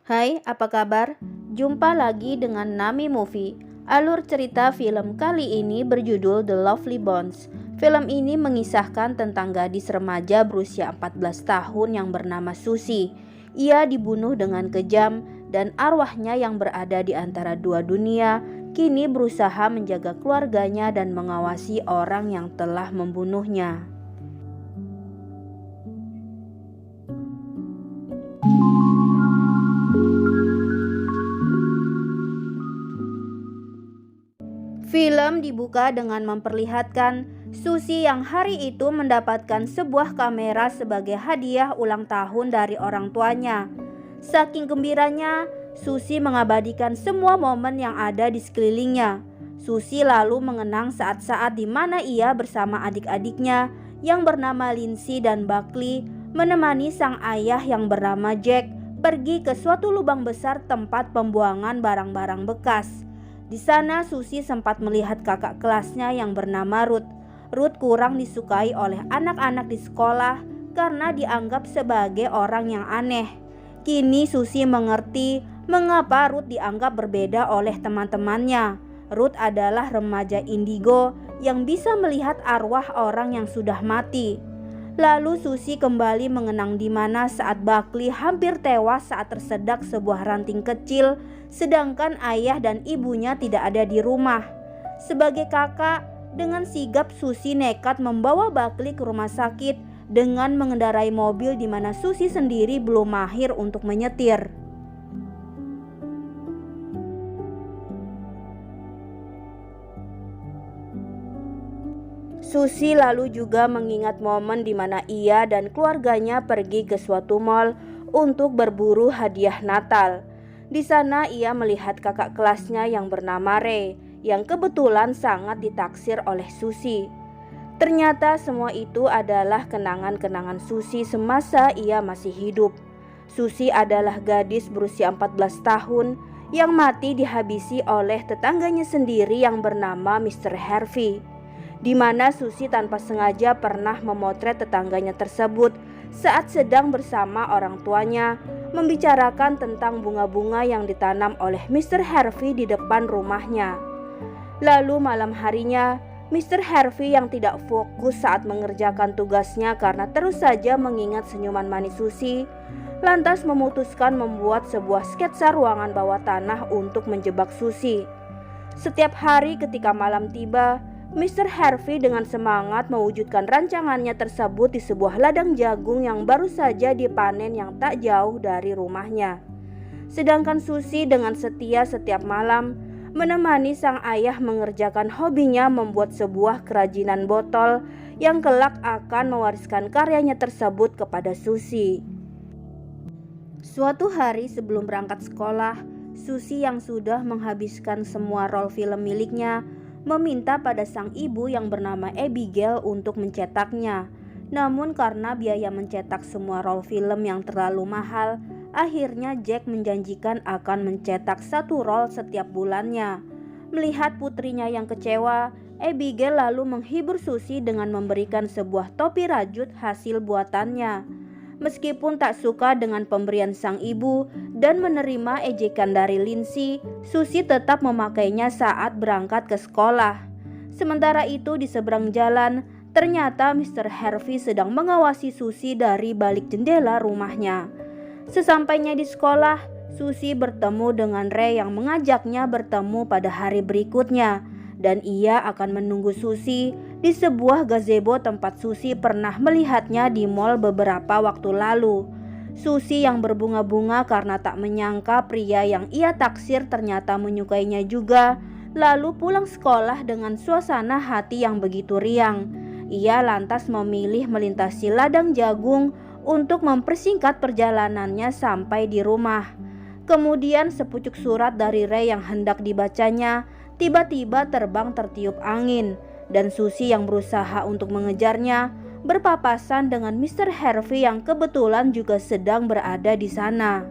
Hai, apa kabar? Jumpa lagi dengan Nami Movie. Alur cerita film kali ini berjudul The Lovely Bones. Film ini mengisahkan tentang gadis remaja berusia 14 tahun yang bernama Susie. Ia dibunuh dengan kejam dan arwahnya yang berada di antara dua dunia kini berusaha menjaga keluarganya dan mengawasi orang yang telah membunuhnya. Film dibuka dengan memperlihatkan Susie yang hari itu mendapatkan sebuah kamera sebagai hadiah ulang tahun dari orang tuanya. Saking gembiranya, Susie mengabadikan semua momen yang ada di sekelilingnya. Susie lalu mengenang saat-saat di mana ia bersama adik-adiknya yang bernama Lindsay dan Buckley menemani sang ayah yang bernama Jack pergi ke suatu lubang besar tempat pembuangan barang-barang bekas. Di sana Susie sempat melihat kakak kelasnya yang bernama Ruth. Ruth kurang disukai oleh anak-anak di sekolah karena dianggap sebagai orang yang aneh. Kini Susie mengerti mengapa Ruth dianggap berbeda oleh teman-temannya. Ruth adalah remaja indigo yang bisa melihat arwah orang yang sudah mati. Lalu Susie kembali mengenang di mana saat Buckley hampir tewas saat tersedak sebuah ranting kecil, sedangkan ayah dan ibunya tidak ada di rumah. Sebagai kakak, dengan sigap Susie nekat membawa Buckley ke rumah sakit dengan mengendarai mobil di mana Susie sendiri belum mahir untuk menyetir. Susie lalu juga mengingat momen di mana ia dan keluarganya pergi ke suatu mall untuk berburu hadiah Natal. Di sana ia melihat kakak kelasnya yang bernama Ray, yang kebetulan sangat ditaksir oleh Susie. Ternyata semua itu adalah kenangan-kenangan Susie semasa ia masih hidup. Susie adalah gadis berusia 14 tahun yang mati dihabisi oleh tetangganya sendiri yang bernama Mr. Harvey, di mana Susie tanpa sengaja pernah memotret tetangganya tersebut saat sedang bersama orang tuanya membicarakan tentang bunga-bunga yang ditanam oleh Mr. Harvey di depan rumahnya. Lalu malam harinya, Mr. Harvey yang tidak fokus saat mengerjakan tugasnya karena terus saja mengingat senyuman manis Susie, lantas memutuskan membuat sebuah sketsa ruangan bawah tanah untuk menjebak Susie. Setiap hari ketika malam tiba, Mr. Harvey dengan semangat mewujudkan rancangannya tersebut di sebuah ladang jagung yang baru saja dipanen yang tak jauh dari rumahnya. Sedangkan Susie dengan setia setiap malam menemani sang ayah mengerjakan hobinya membuat sebuah kerajinan botol yang kelak akan mewariskan karyanya tersebut kepada Susie. Suatu hari sebelum berangkat sekolah, Susie yang sudah menghabiskan semua roll film miliknya meminta pada sang ibu yang bernama Abigail untuk mencetaknya. Namun karena biaya mencetak semua roll film yang terlalu mahal, akhirnya Jack menjanjikan akan mencetak satu roll setiap bulannya. Melihat putrinya yang kecewa, Abigail lalu menghibur Susie dengan memberikan sebuah topi rajut hasil buatannya. Meskipun tak suka dengan pemberian sang ibu dan menerima ejekan dari Lindsay, Susie tetap memakainya saat berangkat ke sekolah. Sementara itu di seberang jalan, ternyata Mr. Harvey sedang mengawasi Susie dari balik jendela rumahnya. Sesampainya di sekolah, Susie bertemu dengan Ray yang mengajaknya bertemu pada hari berikutnya, dan ia akan menunggu Susie di sebuah gazebo tempat Susie pernah melihatnya di mall beberapa waktu lalu. Susie yang berbunga-bunga karena tak menyangka pria yang ia taksir ternyata menyukainya juga, lalu pulang sekolah dengan suasana hati yang begitu riang. Ia lantas memilih melintasi ladang jagung untuk mempersingkat perjalanannya sampai di rumah. Kemudian sepucuk surat dari Ray yang hendak dibacanya tiba-tiba terbang tertiup angin, dan Susie yang berusaha untuk mengejarnya berpapasan dengan Mr. Harvey yang kebetulan juga sedang berada di sana.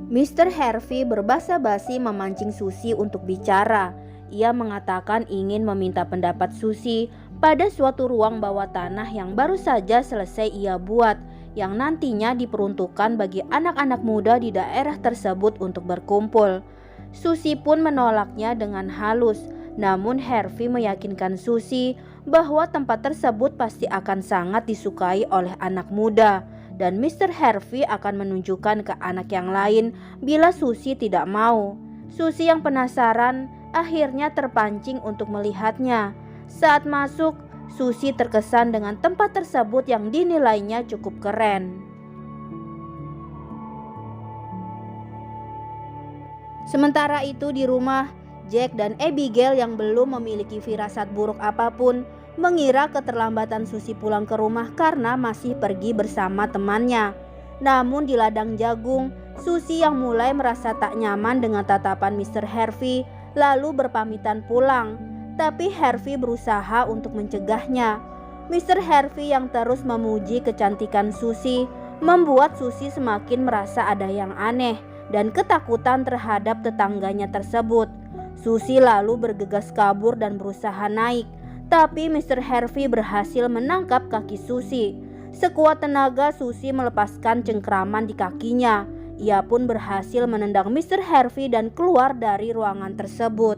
Mr. Harvey berbasa-basi memancing Susie untuk bicara. Ia mengatakan ingin meminta pendapat Susie pada suatu ruang bawah tanah yang baru saja selesai ia buat. yang nantinya diperuntukkan bagi anak-anak muda di daerah tersebut untuk berkumpul. Susie pun menolaknya dengan halus, namun Harvey meyakinkan Susie bahwa tempat tersebut pasti akan sangat disukai oleh anak muda dan Mr. Harvey akan menunjukkan ke anak yang lain bila Susie tidak mau. Susie yang penasaran akhirnya terpancing untuk melihatnya. Saat masuk, Susie terkesan dengan tempat tersebut yang dinilainya cukup keren. Sementara itu di rumah, Jack dan Abigail yang belum memiliki firasat buruk apapun mengira keterlambatan Susie pulang ke rumah karena masih pergi bersama temannya. Namun di ladang jagung, Susie yang mulai merasa tak nyaman dengan tatapan Mr. Harvey lalu berpamitan pulang. Tapi Harvey berusaha untuk mencegahnya. Mr. Harvey yang terus memuji kecantikan Susie membuat Susie semakin merasa ada yang aneh dan ketakutan terhadap tetangganya tersebut. Susie lalu bergegas kabur dan berusaha naik, tapi Mr. Harvey berhasil menangkap kaki Susie. Sekuat tenaga Susie melepaskan cengkraman di kakinya. Ia pun berhasil menendang Mr. Harvey dan keluar dari ruangan tersebut.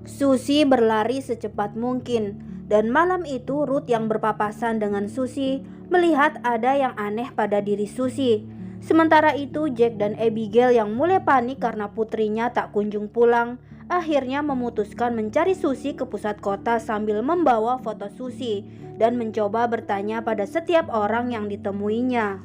Susie berlari secepat mungkin, dan malam itu Ruth yang berpapasan dengan Susie melihat ada yang aneh pada diri Susie. Sementara itu Jack dan Abigail yang mulai panik karena putrinya tak kunjung pulang, akhirnya memutuskan mencari Susie ke pusat kota sambil membawa foto Susie dan mencoba bertanya pada setiap orang yang ditemuinya.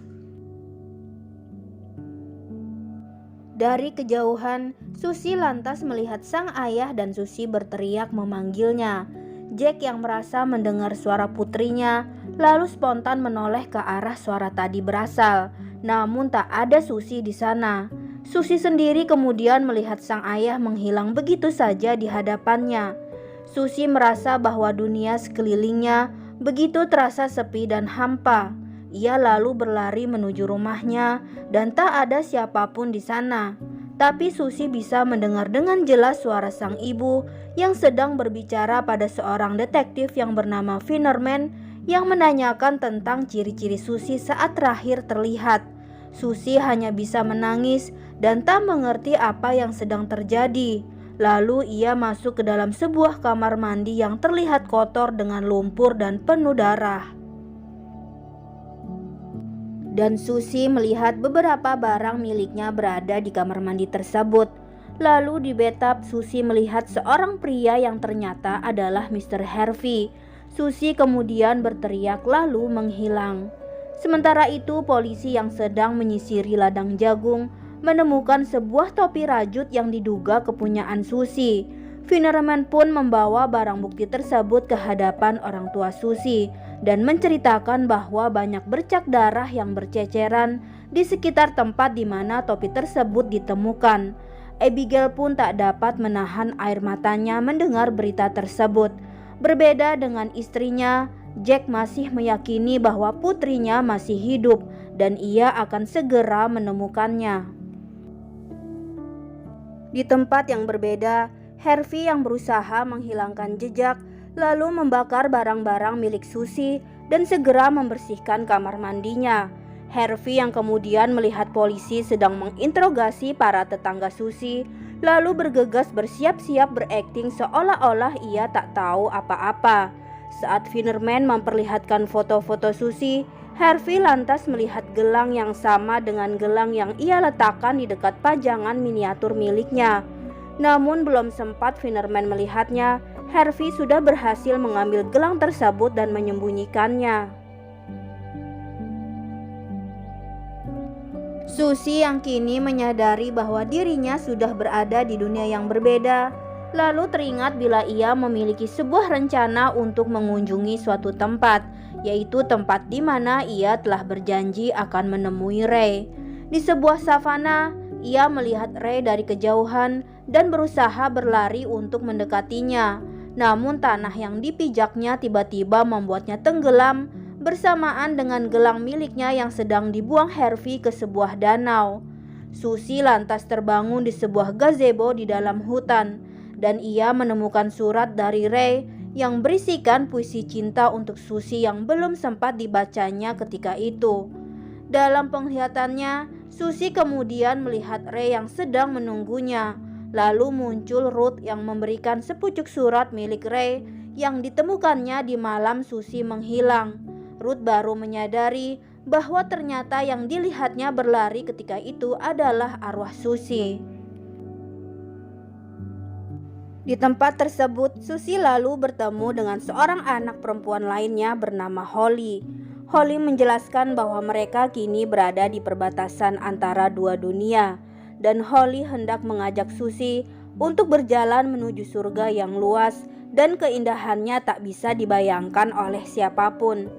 Dari kejauhan, Susie lantas melihat sang ayah dan Susie berteriak memanggilnya. Jack yang merasa mendengar suara putrinya lalu spontan menoleh ke arah suara tadi berasal, namun tak ada Susie di sana. Susie sendiri kemudian melihat sang ayah menghilang begitu saja di hadapannya. Susie merasa bahwa dunia sekelilingnya begitu terasa sepi dan hampa. Ia lalu berlari menuju rumahnya dan tak ada siapapun di sana. Tapi Susie bisa mendengar dengan jelas suara sang ibu yang sedang berbicara pada seorang detektif yang bernama Finnerman yang menanyakan tentang ciri-ciri Susie saat terakhir terlihat. Susie hanya bisa menangis dan tak mengerti apa yang sedang terjadi. Lalu ia masuk ke dalam sebuah kamar mandi yang terlihat kotor dengan lumpur dan penuh darah. Dan Susie melihat beberapa barang miliknya berada di kamar mandi tersebut. Lalu di bathtub Susie melihat seorang pria yang ternyata adalah Mr. Harvey. Susie kemudian berteriak lalu menghilang. Sementara itu polisi yang sedang menyisiri ladang jagung menemukan sebuah topi rajut yang diduga kepunyaan Susie. Finnerman pun membawa barang bukti tersebut ke hadapan orang tua Susie dan menceritakan bahwa banyak bercak darah yang berceceran di sekitar tempat di mana topi tersebut ditemukan. Abigail pun tak dapat menahan air matanya mendengar berita tersebut. Berbeda dengan istrinya, Jack masih meyakini bahwa putrinya masih hidup dan ia akan segera menemukannya. Di tempat yang berbeda, Harvey yang berusaha menghilangkan jejak lalu membakar barang-barang milik Susie dan segera membersihkan kamar mandinya. Harvey yang kemudian melihat polisi sedang menginterogasi para tetangga Susie lalu bergegas bersiap-siap berakting seolah-olah ia tak tahu apa-apa. Saat Finnerman memperlihatkan foto-foto Susie, Harvey lantas melihat gelang yang sama dengan gelang yang ia letakkan di dekat pajangan miniatur miliknya. Namun belum sempat Finnerman melihatnya, Harvey sudah berhasil mengambil gelang tersebut dan menyembunyikannya. Susie yang kini menyadari bahwa dirinya sudah berada di dunia yang berbeda, lalu teringat bila ia memiliki sebuah rencana untuk mengunjungi suatu tempat, yaitu tempat di mana ia telah berjanji akan menemui Ray. Di sebuah savana, ia melihat Ray dari kejauhan dan berusaha berlari untuk mendekatinya. Namun tanah yang dipijaknya tiba-tiba membuatnya tenggelam bersamaan dengan gelang miliknya yang sedang dibuang Harvey ke sebuah danau. Susie lantas terbangun di sebuah gazebo di dalam hutan dan ia menemukan surat dari Ray yang berisikan puisi cinta untuk Susi yang belum sempat dibacanya ketika itu. Dalam penglihatannya, Susi kemudian melihat Ray yang sedang menunggunya. Lalu muncul Ruth yang memberikan sepucuk surat milik Ray yang ditemukannya di malam Susi menghilang. Ruth baru menyadari bahwa ternyata yang dilihatnya berlari ketika itu adalah arwah Susi. Di tempat tersebut, Susi lalu bertemu dengan seorang anak perempuan lainnya bernama Holly. Holly menjelaskan bahwa mereka kini berada di perbatasan antara dua dunia, dan Holly hendak mengajak Susi untuk berjalan menuju surga yang luas dan keindahannya tak bisa dibayangkan oleh siapapun.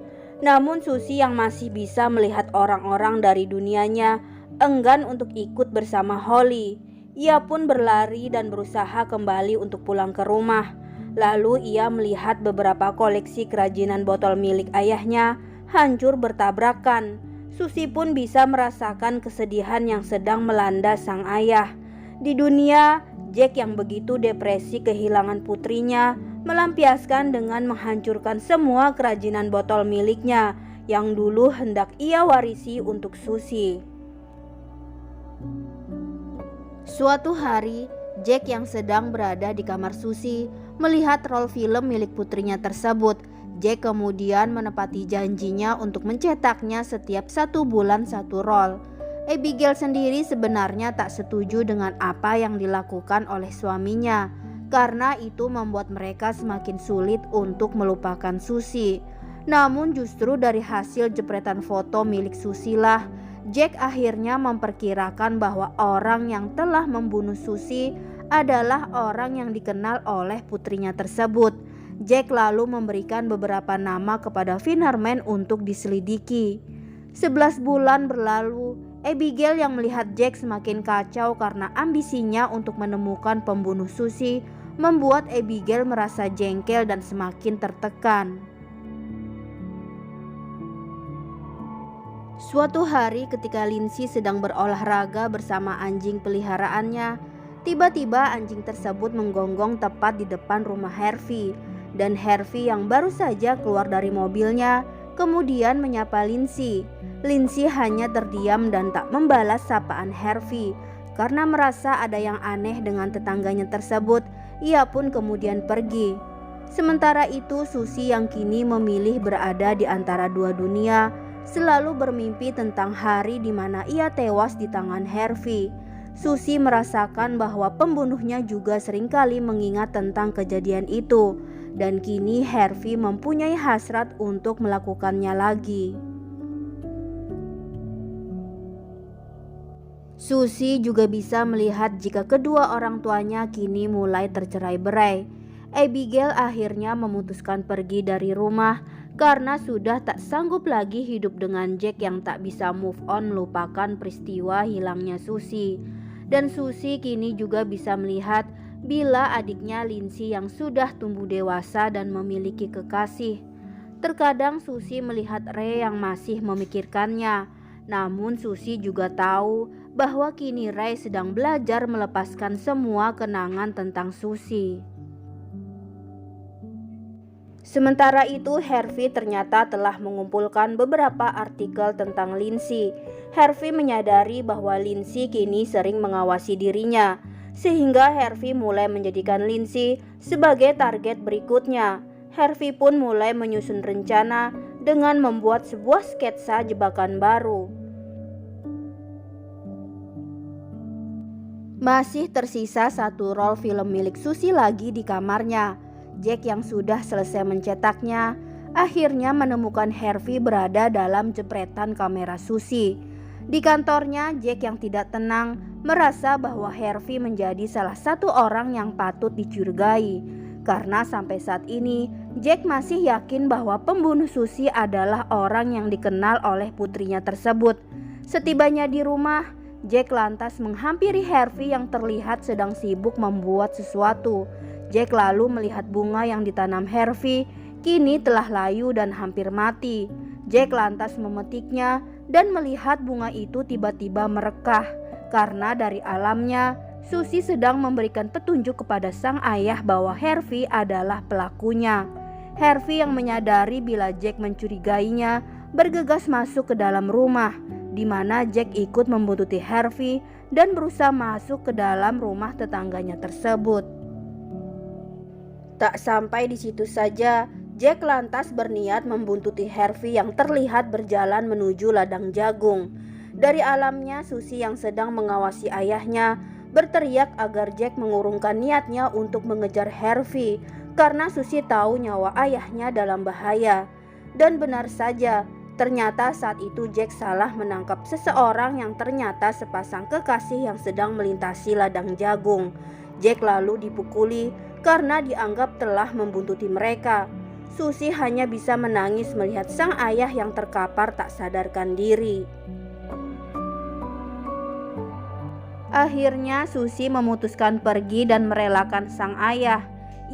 Namun Susi yang masih bisa melihat orang-orang dari dunianya enggan untuk ikut bersama Holly. Ia pun berlari dan berusaha kembali untuk pulang ke rumah. Lalu ia melihat beberapa koleksi kerajinan botol milik ayahnya hancur bertabrakan. Susi pun bisa merasakan kesedihan yang sedang melanda sang ayah. Di dunia, Jack yang begitu depresi kehilangan putrinya melampiaskan dengan menghancurkan semua kerajinan botol miliknya yang dulu hendak ia warisi untuk Susi. Suatu hari, Jack yang sedang berada di kamar Susi melihat roll film milik putrinya tersebut. Jack kemudian menepati janjinya untuk mencetaknya setiap 1 bulan 1 roll. Abigail sendiri sebenarnya tak setuju dengan apa yang dilakukan oleh suaminya, karena itu membuat mereka semakin sulit untuk melupakan Susi. Namun justru dari hasil jepretan foto milik Susi lah, Jack akhirnya memperkirakan bahwa orang yang telah membunuh Susi adalah orang yang dikenal oleh putrinya tersebut. Jack lalu memberikan beberapa nama kepada Finnerman untuk diselidiki. 11 bulan berlalu, Abigail yang melihat Jack semakin kacau karena ambisinya untuk menemukan pembunuh Susi membuat Abigail merasa jengkel dan semakin tertekan. Suatu hari ketika Lindsay sedang berolahraga bersama anjing peliharaannya, tiba-tiba anjing tersebut menggonggong tepat di depan rumah Harvey. Dan Harvey yang baru saja keluar dari mobilnya kemudian menyapa Lindsay. Lindsay hanya terdiam dan tak membalas sapaan Harvey. Karena merasa ada yang aneh dengan tetangganya tersebut, ia pun kemudian pergi. Sementara itu Susi yang kini memilih berada di antara dua dunia selalu bermimpi tentang hari di mana ia tewas di tangan Harvey. Susi merasakan bahwa pembunuhnya juga seringkali mengingat tentang kejadian itu. Dan kini Harvey mempunyai hasrat untuk melakukannya lagi. Susi juga bisa melihat jika kedua orang tuanya kini mulai tercerai-berai. Abigail akhirnya memutuskan pergi dari rumah karena sudah tak sanggup lagi hidup dengan Jack yang tak bisa move on melupakan peristiwa hilangnya Susi. Dan Susi kini juga bisa melihat bila adiknya Lindsay yang sudah tumbuh dewasa dan memiliki kekasih. Terkadang Susi melihat Ray yang masih memikirkannya. Namun Susi juga tahu bahwa kini Ray sedang belajar melepaskan semua kenangan tentang Susi. Sementara itu Harvey ternyata telah mengumpulkan beberapa artikel tentang Lindsay. Harvey menyadari bahwa Lindsay kini sering mengawasi dirinya, sehingga Harvey mulai menjadikan Lindsay sebagai target berikutnya. Harvey pun mulai menyusun rencana dengan membuat sebuah sketsa jebakan baru. Masih tersisa 1 roll film milik Susi lagi di kamarnya. Jack yang sudah selesai mencetaknya akhirnya menemukan Harvey berada dalam jepretan kamera Susi. Di kantornya, Jack yang tidak tenang merasa bahwa Harvey menjadi salah satu orang yang patut dicurigai. Karena sampai saat ini, Jack masih yakin bahwa pembunuh Susi adalah orang yang dikenal oleh putrinya tersebut. Setibanya di rumah, Jack lantas menghampiri Harvey yang terlihat sedang sibuk membuat sesuatu. Jack lalu melihat bunga yang ditanam Harvey kini telah layu dan hampir mati. Jack lantas memetiknya dan melihat bunga itu tiba-tiba merekah. Karena dari alamnya, Susie sedang memberikan petunjuk kepada sang ayah bahwa Harvey adalah pelakunya. Harvey yang menyadari bila Jack mencurigainya bergegas masuk ke dalam rumah, di mana Jack ikut membuntuti Harvey dan berusaha masuk ke dalam rumah tetangganya tersebut. Tak sampai di situ saja, Jack lantas berniat membuntuti Harvey yang terlihat berjalan menuju ladang jagung. Dari alamnya, Susie yang sedang mengawasi ayahnya berteriak agar Jack mengurungkan niatnya untuk mengejar Harvey karena Susie tahu nyawa ayahnya dalam bahaya. Dan benar saja, ternyata saat itu Jack salah menangkap seseorang yang ternyata sepasang kekasih yang sedang melintasi ladang jagung. Jack lalu dipukuli karena dianggap telah membuntuti mereka. Susie hanya bisa menangis melihat sang ayah yang terkapar tak sadarkan diri. Akhirnya Susie memutuskan pergi dan merelakan sang ayah.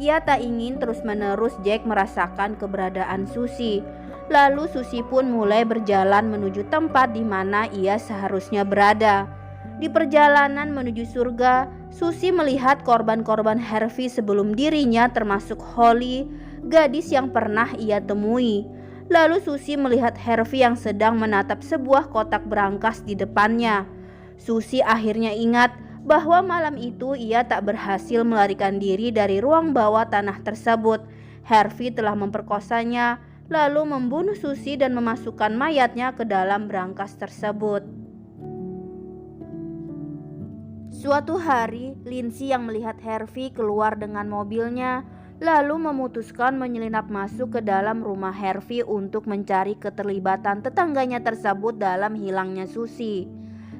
Ia tak ingin terus-menerus Jack merasakan keberadaan Susie. Lalu Susie pun mulai berjalan menuju tempat di mana ia seharusnya berada. Di perjalanan menuju surga, Susie melihat korban-korban Harvey sebelum dirinya, termasuk Holly, gadis yang pernah ia temui. Lalu Susie melihat Harvey yang sedang menatap sebuah kotak berangkas di depannya. Susie akhirnya ingat bahwa malam itu ia tak berhasil melarikan diri dari ruang bawah tanah tersebut. Harvey telah memperkosanya, lalu membunuh Susie dan memasukkan mayatnya ke dalam berangkas tersebut. Suatu hari, Lindsay yang melihat Harvey keluar dengan mobilnya, lalu memutuskan menyelinap masuk ke dalam rumah Harvey untuk mencari keterlibatan tetangganya tersebut dalam hilangnya Susie.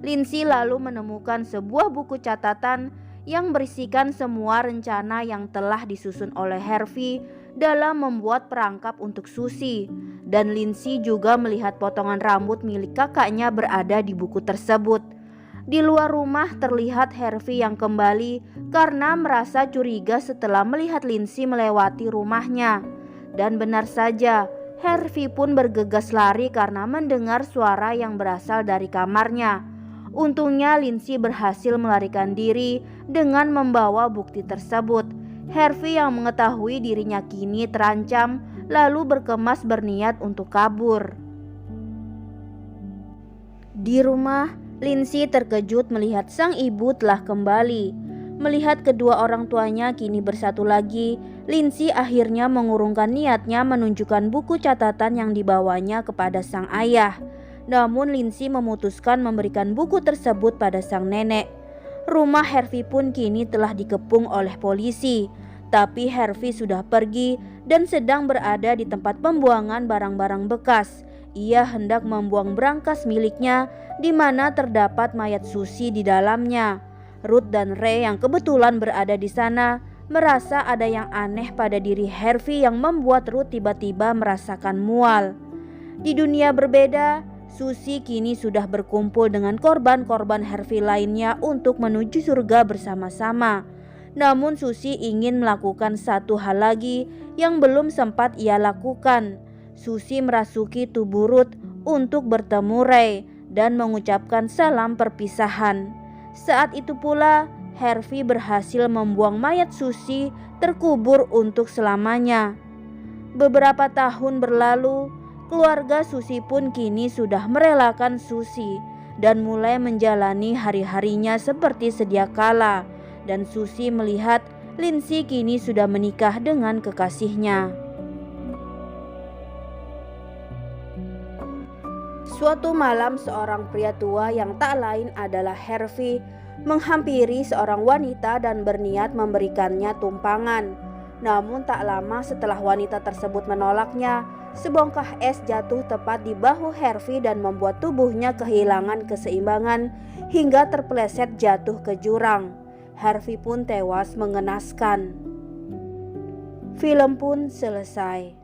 Lindsay lalu menemukan sebuah buku catatan yang berisikan semua rencana yang telah disusun oleh Harvey dalam membuat perangkap untuk Susie. Dan Lindsay juga melihat potongan rambut milik kakaknya berada di buku tersebut. Di luar rumah terlihat Harvey yang kembali karena merasa curiga setelah melihat Lindsay melewati rumahnya. Dan benar saja, Harvey pun bergegas lari karena mendengar suara yang berasal dari kamarnya. Untungnya Lindsay berhasil melarikan diri dengan membawa bukti tersebut. Harvey yang mengetahui dirinya kini terancam lalu berkemas berniat untuk kabur. Di rumah, Lindsay terkejut melihat sang ibu telah kembali. Melihat kedua orang tuanya kini bersatu lagi, Lindsay akhirnya mengurungkan niatnya menunjukkan buku catatan yang dibawanya kepada sang ayah. Namun Lindsay memutuskan memberikan buku tersebut pada sang nenek. Rumah Harvey pun kini telah dikepung oleh polisi. Tapi Harvey sudah pergi dan sedang berada di tempat pembuangan barang-barang bekas. Ia hendak membuang berangkas miliknya di mana terdapat mayat Susie di dalamnya. Ruth dan Ray yang kebetulan berada di sana merasa ada yang aneh pada diri Harvey yang membuat Ruth tiba-tiba merasakan mual. Di dunia berbeda, Susie kini sudah berkumpul dengan korban-korban Harvey lainnya untuk menuju surga bersama-sama. Namun Susie ingin melakukan satu hal lagi yang belum sempat ia lakukan. Susie merasuki tubuh Ruth untuk bertemu Ray dan mengucapkan salam perpisahan. Saat itu pula Harvey berhasil membuang mayat Susie terkubur untuk selamanya. Beberapa tahun berlalu, keluarga Susie pun kini sudah merelakan Susie dan mulai menjalani hari-harinya seperti sedia kala. Dan Susie melihat Lindsay kini sudah menikah dengan kekasihnya. Suatu malam seorang pria tua yang tak lain adalah Harvey menghampiri seorang wanita dan berniat memberikannya tumpangan. Namun tak lama setelah wanita tersebut menolaknya, sebongkah es jatuh tepat di bahu Harvey dan membuat tubuhnya kehilangan keseimbangan hingga terpeleset jatuh ke jurang. Harvey pun tewas mengenaskan. Film pun selesai.